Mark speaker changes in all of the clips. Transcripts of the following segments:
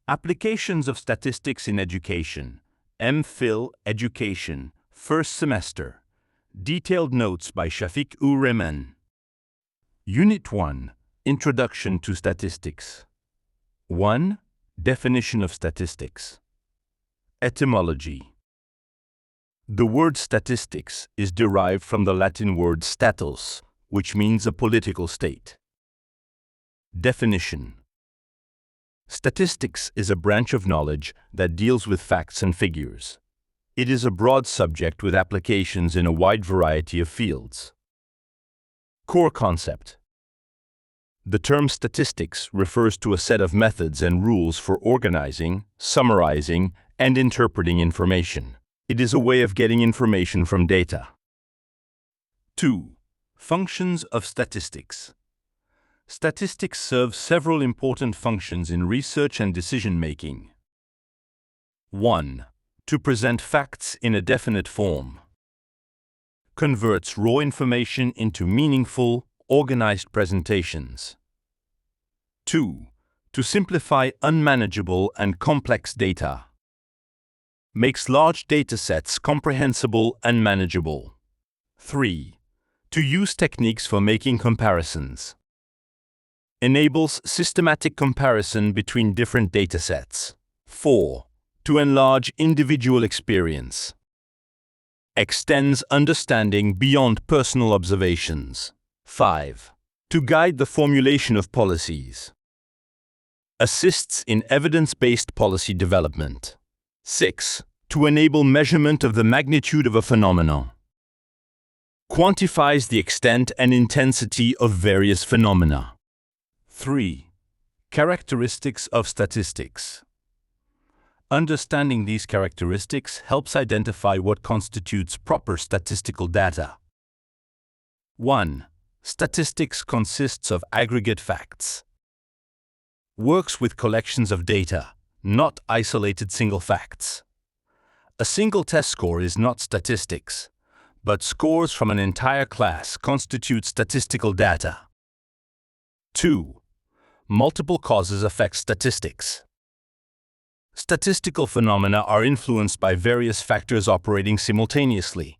Speaker 1: Applications of Statistics in Education, M.Phil Education, First Semester. Detailed Notes by Shafiq Rehman. Unit 1. Introduction to Statistics. 1. Definition of statistics. Etymology. The word statistics is derived from the Latin word status, which means a political state. Definition. Statistics is a branch of knowledge that deals with facts and figures. It is a broad subject with applications in a wide variety of fields. Core concept. The term statistics refers to a set of methods and rules for organizing, summarizing, and interpreting information. It is a way of getting information from data. 2. Functions of statistics. Statistics serve several important functions in research and decision-making. 1. To present facts in a definite form. Converts raw information into meaningful, organized presentations. 2. To simplify unmanageable and complex data. Makes large datasets comprehensible and manageable. 3. To use techniques for making comparisons. Enables systematic comparison between different datasets. 4. To enlarge individual experience. Extends understanding beyond personal observations. 5. To guide the formulation of policies. Assists in evidence-based policy development. 6. To enable measurement of the magnitude of a phenomenon. Quantifies the extent and intensity of various phenomena. 3. Characteristics of statistics. Understanding these characteristics helps identify what constitutes proper statistical data. 1. Statistics consists of aggregate facts. Works with collections of data, not isolated single facts. A single test score is not statistics, but scores from an entire class constitute statistical data. 2. Multiple causes affect statistics. Statistical phenomena are influenced by various factors operating simultaneously.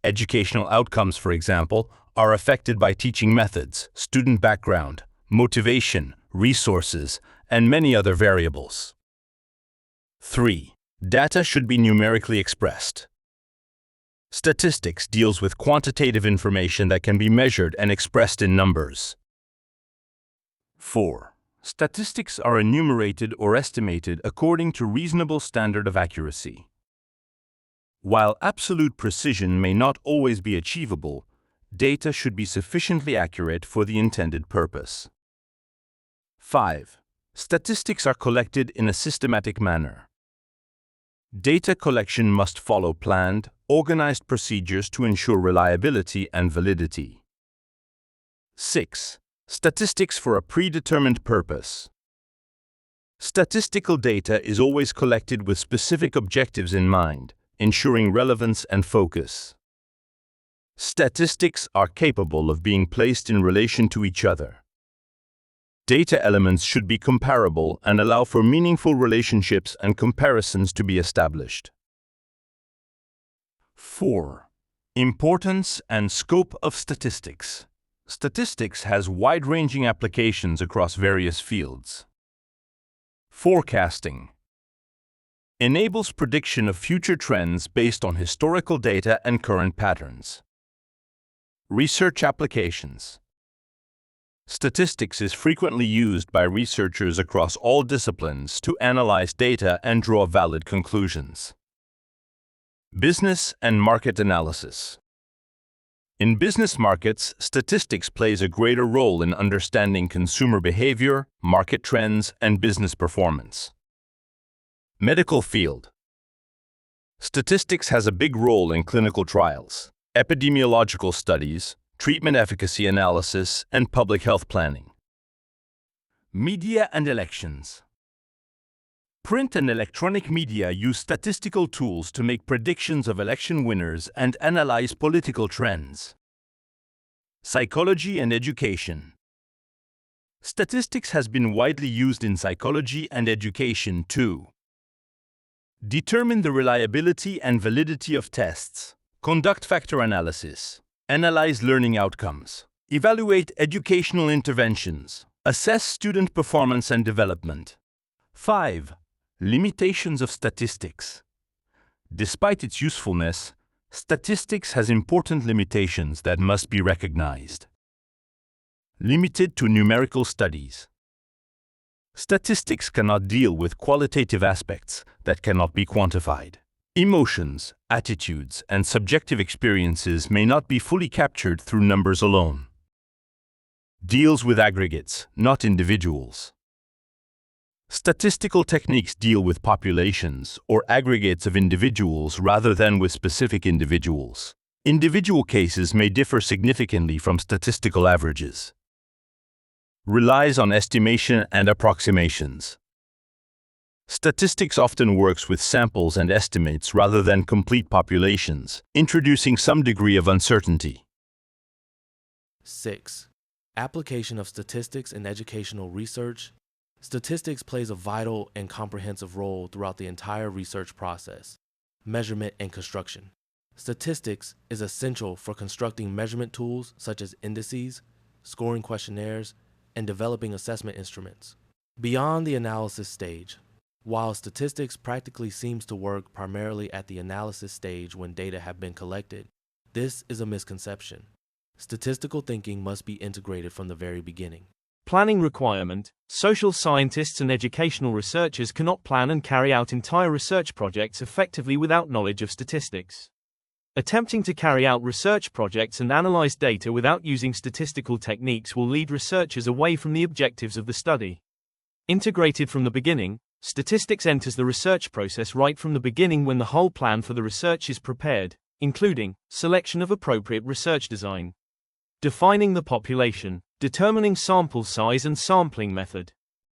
Speaker 1: Educational outcomes, for example, are affected by teaching methods, student background, motivation, resources, and many other variables. 3. Data should be numerically expressed. Statistics deals with quantitative information that can be measured and expressed in numbers. 4. Statistics are enumerated or estimated according to reasonable standard of accuracy. While absolute precision may not always be achievable, data should be sufficiently accurate for the intended purpose. 5. Statistics are collected in a systematic manner. Data collection must follow planned, organized procedures to ensure reliability and validity. 6. Statistics for a predetermined purpose. Statistical data is always collected with specific objectives in mind, ensuring relevance and focus. Statistics are capable of being placed in relation to each other. Data elements should be comparable and allow for meaningful relationships and comparisons to be established. 4. Importance and scope of statistics. Statistics has wide-ranging applications across various fields. Forecasting. Enables prediction of future trends based on historical data and current patterns. Research applications. Statistics is frequently used by researchers across all disciplines to analyze data and draw valid conclusions. Business and market analysis. In business markets, statistics plays a greater role in understanding consumer behavior, market trends, and business performance. Medical field. Statistics has a big role in clinical trials, epidemiological studies, treatment efficacy analysis, and public health planning. Media and elections. Print and electronic media use statistical tools to make predictions of election winners and analyze political trends. Psychology and education. Statistics has been widely used in psychology and education too. Determine the reliability and validity of tests. Conduct factor analysis. Analyze learning outcomes. Evaluate educational interventions. Assess student performance and development. 5. Limitations of statistics. Despite its usefulness, statistics has important limitations that must be recognized. Limited to numerical studies. Statistics cannot deal with qualitative aspects that cannot be quantified. Emotions, attitudes, and subjective experiences may not be fully captured through numbers alone. Deals with aggregates, not individuals. Statistical techniques deal with populations or aggregates of individuals rather than with specific individuals. Individual cases may differ significantly from statistical averages. Relies on estimation and approximations. Statistics often works with samples and estimates rather than complete populations, introducing some degree of uncertainty.
Speaker 2: 6. Application of statistics in educational research. Statistics plays a vital and comprehensive role throughout the entire research process, measurement and construction. Statistics is essential for constructing measurement tools such as indices, scoring questionnaires, and developing assessment instruments. Beyond the analysis stage, while statistics practically seems to work primarily at the analysis stage when data have been collected, this is a misconception. Statistical thinking must be integrated from the very beginning.
Speaker 3: Planning requirement. Social scientists and educational researchers cannot plan and carry out entire research projects effectively without knowledge of statistics. Attempting to carry out research projects and analyze data without using statistical techniques will lead researchers away from the objectives of the study. Integrated from the beginning, statistics enters the research process right from the beginning when the whole plan for the research is prepared, including selection of appropriate research design, defining the population, determining sample size and sampling method,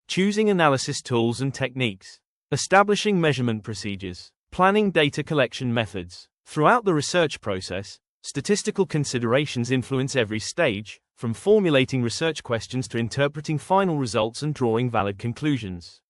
Speaker 3: choosing analysis tools and techniques, establishing measurement procedures, planning data collection methods. Throughout the research process, statistical considerations influence every stage, from formulating research questions to interpreting final results and drawing valid conclusions.